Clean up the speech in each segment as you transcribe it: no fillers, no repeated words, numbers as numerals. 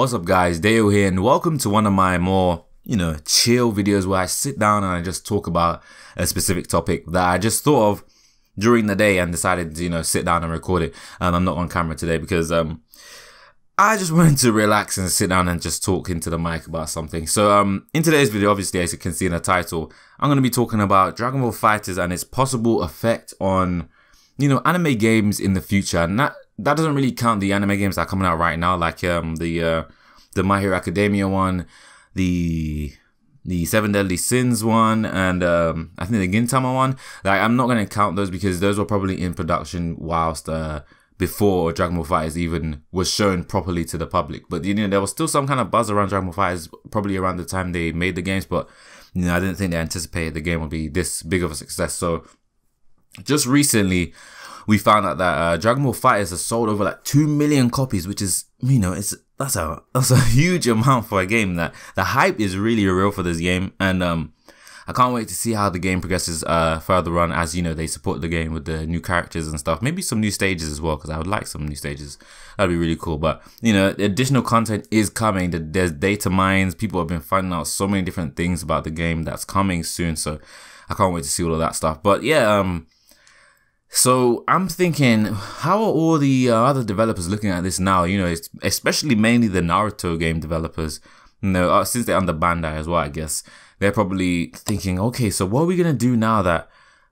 What's up guys, Dale here and welcome to one of my more, chill videos where I sit down and I just talk about a specific topic that I just thought of during the day and decided to, sit down and record it. I'm not on camera today because I just wanted to relax and sit down and just talk into the mic about something. So in today's video, obviously as you can see in the title, I'm going to be talking about Dragon Ball FighterZ and its possible effect on, anime games in the future. And that doesn't really count the anime games that are coming out right now, like the My Hero Academia one, the Seven Deadly Sins one, and I think the Gintama one. Like, I'm not going to count those because those were probably in production whilst before Dragon Ball FighterZ even was shown properly to the public. But there was still some kind of buzz around Dragon Ball FighterZ probably around the time they made the games, but I didn't think they anticipated the game would be this big of a success. So just recently we found out that Dragon Ball FighterZ has sold over like 2 million copies, which is, that's a huge amount for a game. That the hype is really real for this game, and I can't wait to see how the game progresses further on as, they support the game with the new characters and stuff. Maybe some new stages as well, because I would like some new stages. That'd be really cool. But, additional content is coming. There's data mines. People have been finding out so many different things about the game that's coming soon. So I can't wait to see all of that stuff. But yeah, so I'm thinking, how are all the other developers looking at this now? Especially mainly the Naruto game developers. Since they're under Bandai as well, I guess. They're probably thinking, okay, so what are we going to do now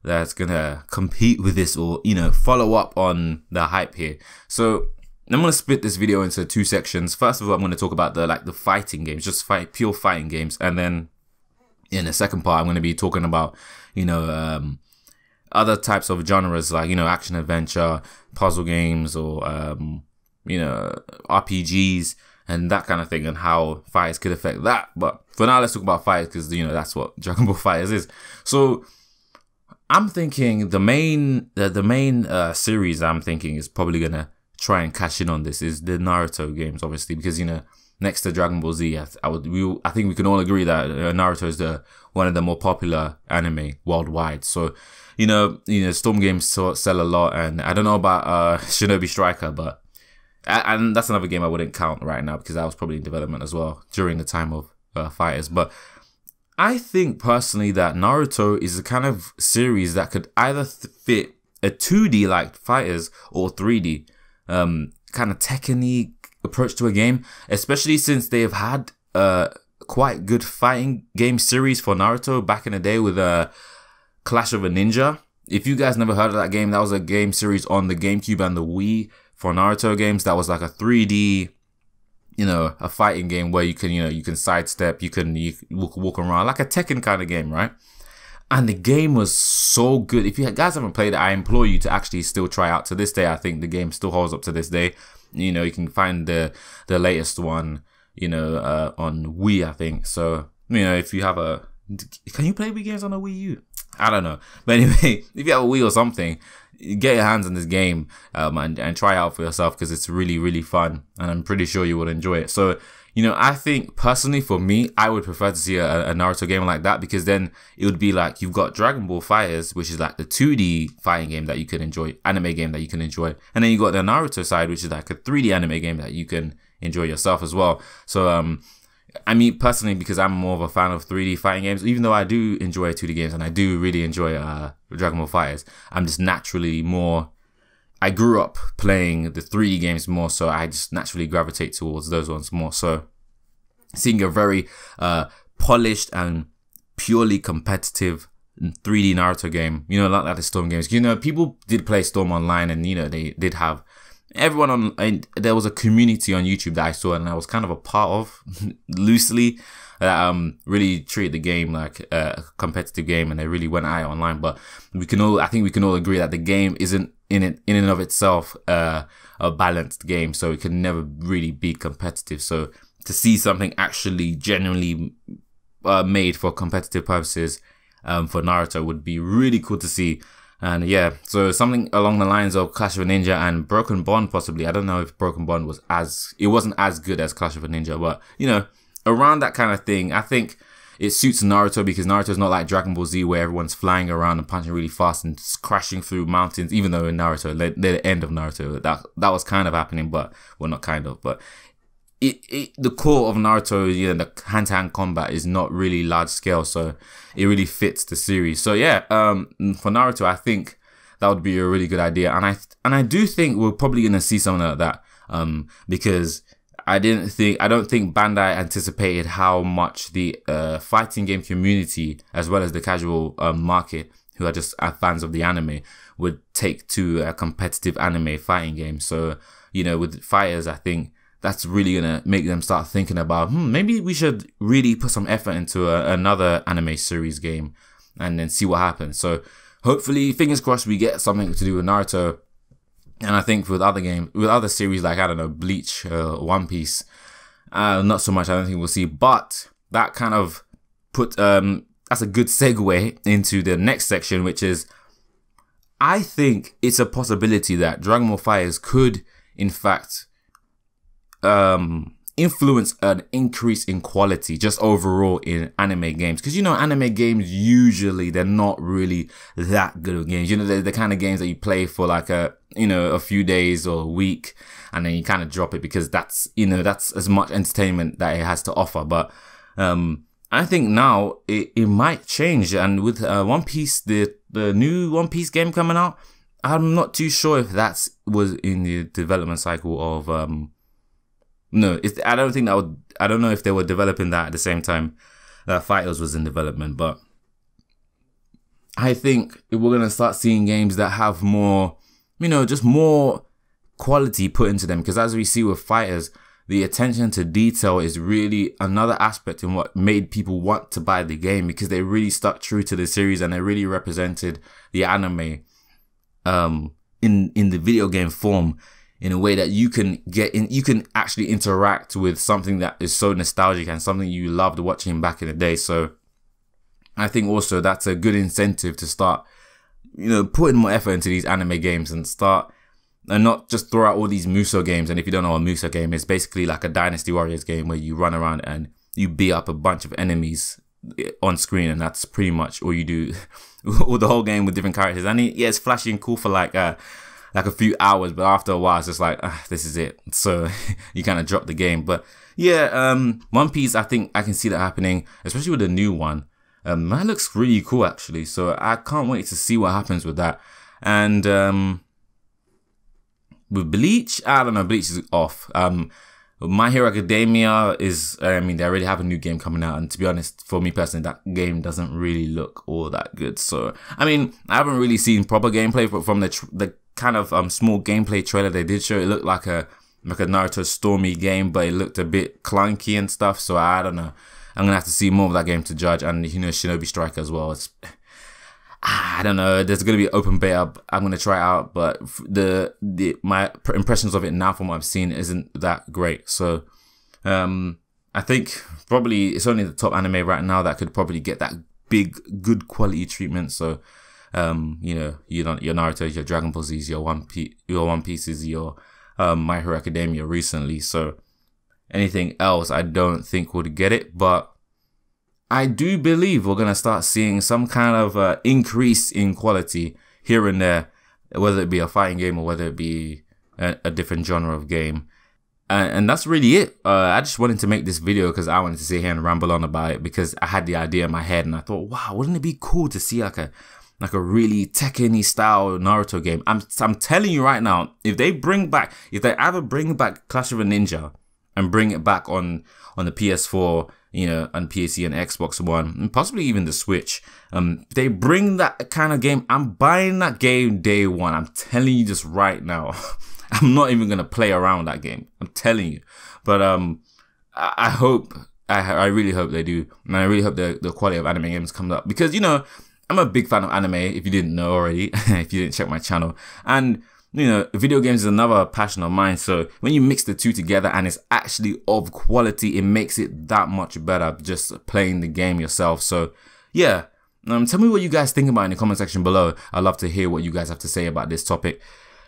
that's going to compete with this or, follow up on the hype here? So I'm going to split this video into two sections. First of all, I'm going to talk about the fighting games, just pure fighting games. And then in the second part, I'm going to be talking about, other types of genres like, action adventure, puzzle games, or, RPGs and that kind of thing, and how fighters could affect that. But for now, let's talk about fighters because, that's what Dragon Ball FighterZ is. So I'm thinking the main series I'm thinking is probably going to try and cash in on this is the Naruto games, obviously, because, next to Dragon Ball Z, I think we can all agree that Naruto is one of the more popular anime worldwide. So, Storm games sell a lot, and I don't know about Shinobi Striker, but and that's another game I wouldn't count right now because that was probably in development as well during the time of FighterZ. But I think personally that Naruto is a kind of series that could either fit a 2D like FighterZ or 3D kind of Tekken-y approach to a game, especially since they have had quite good fighting game series for Naruto back in the day with Clash of a Ninja. If you guys never heard of that game, that was a game series on the GameCube and the Wii for Naruto games. That was like a 3D, a fighting game where you can sidestep, you can walk around like a Tekken kind of game, right? And the game was so good. If you guys haven't played it, I implore you to actually still try out. To this day, I think the game still holds up to this day. You can find the latest one, on Wii, I think. So, if you have can you play Wii games on a Wii U? I don't know. But anyway, if you have a Wii or something, get your hands on this game and try it out for yourself because it's really, really fun. And I'm pretty sure you will enjoy it. So, I think personally for me, I would prefer to see a Naruto game like that because then it would be like you've got Dragon Ball FighterZ, which is like the 2D fighting game that you can enjoy, anime game that you can enjoy. And then you got the Naruto side, which is like a 3D anime game that you can enjoy yourself as well. So, I mean, personally, because I'm more of a fan of 3D fighting games, even though I do enjoy 2D games and I do really enjoy Dragon Ball FighterZ, I'm just naturally more, I grew up playing the 3D games more, so I just naturally gravitate towards those ones more. So seeing a very polished and purely competitive 3D Naruto game, like the Storm games. People did play Storm online and, they did have everyone on, and there was a community on YouTube that I saw and I was kind of a part of loosely that really treated the game like a competitive game, and they really went at it online. But I think we can all agree that the game isn't in and of itself a balanced game, so it can never really be competitive. So to see something actually genuinely made for competitive purposes for Naruto would be really cool to see. And yeah, so something along the lines of Clash of a Ninja and Broken Bond possibly. I don't know if Broken Bond wasn't as good as Clash of a Ninja, but around that kind of thing, I think it suits Naruto because Naruto's not like Dragon Ball Z where everyone's flying around and punching really fast and crashing through mountains, even though in Naruto, the end of Naruto, that was kind of happening, but, well, not kind of, but the core of Naruto, you know, the hand-to-hand combat is not really large scale, so it really fits the series. So yeah, for Naruto, I think that would be a really good idea, and I do think we're probably gonna see something like that, because I don't think Bandai anticipated how much the fighting game community, as well as the casual market, who are just fans of the anime, would take to a competitive anime fighting game. So, you know, with fighters, I think that's really gonna make them start thinking about, maybe we should really put some effort into another anime series game, and then see what happens. So hopefully, fingers crossed, we get something to do with Naruto. And I think with other series like, I don't know, Bleach, One Piece, not so much. I don't think we'll see. But that kind of that's a good segue into the next section, which is, I think it's a possibility that Dragon Ball FighterZ could, in fact, influence an increase in quality just overall in anime games. Because, you know, anime games, usually they're not really that good of games. You know, they're the kind of games that you play for like a few days or a week, and then you kind of drop it because that's as much entertainment that it has to offer. But I think now it might change, and with One Piece, the new One Piece game coming out, I'm not too sure if was in the development cycle of no, I don't think that would. I don't know if they were developing that at the same time that FighterZ was in development, but I think we're gonna start seeing games that have more, just more quality put into them. Because as we see with FighterZ, the attention to detail is really another aspect in what made people want to buy the game, because they really stuck true to the series and they really represented the anime in the video game form, in a way that you can actually interact with something that is so nostalgic and something you loved watching back in the day. So I think also that's a good incentive to start, putting more effort into these anime games and not just throw out all these Muso games. And if you don't know what a Muso game is, basically like a Dynasty Warriors game where you run around and you beat up a bunch of enemies on screen, and that's pretty much all you do all the whole game with different characters. And it's flashy and cool for like a few hours, but after a while it's just like, this is it. So you kind of drop the game. But yeah, One Piece, I think I can see that happening, especially with the new one. That looks really cool actually, so I can't wait to see what happens with that. And with Bleach, I don't know, Bleach is off. My Hero Academia is, they already have a new game coming out, and to be honest, for me personally, that game doesn't really look all that good. So I haven't really seen proper gameplay, but from the kind of small gameplay trailer they did show, it looked like a Naruto Stormy game, but it looked a bit clunky and stuff. So I don't know, I'm gonna have to see more of that game to judge. And Shinobi Strike as well, I don't know, there's gonna be open beta. I'm gonna try it out, but my impressions of it now from what I've seen isn't that great. So I think probably it's only the top anime right now that could probably get that good quality treatment. So your Naruto, your Dragon Ball Z's, your One Piece's, your My Hero Academia recently. So anything else, I don't think would get it, but I do believe we're gonna start seeing some kind of increase in quality here and there, whether it be a fighting game or whether it be a different genre of game. And that's really it. I just wanted to make this video because I wanted to sit here and ramble on about it, because I had the idea in my head and I thought, wow, wouldn't it be cool to see like a really Tekken-y style Naruto game? I'm telling you right now, if they ever bring back Clash of a Ninja and bring it back on the PS4, and PC and Xbox One, and possibly even the Switch, they bring that kind of game, I'm buying that game day one. I'm telling you this right now. I'm not even gonna play around that game, I'm telling you. But I really hope they do, and I really hope the quality of anime games comes up, because I'm a big fan of anime, if you didn't know already, if you didn't check my channel. And video games is another passion of mine. So when you mix the two together and it's actually of quality, it makes it that much better just playing the game yourself. So yeah, tell me what you guys think about in the comment section below. I'd love to hear what you guys have to say about this topic.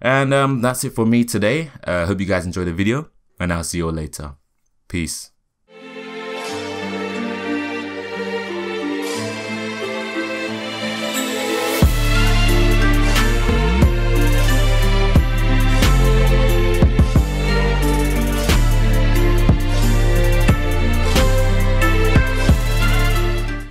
And that's it for me today. Hope you guys enjoyed the video, and I'll see you all later. Peace.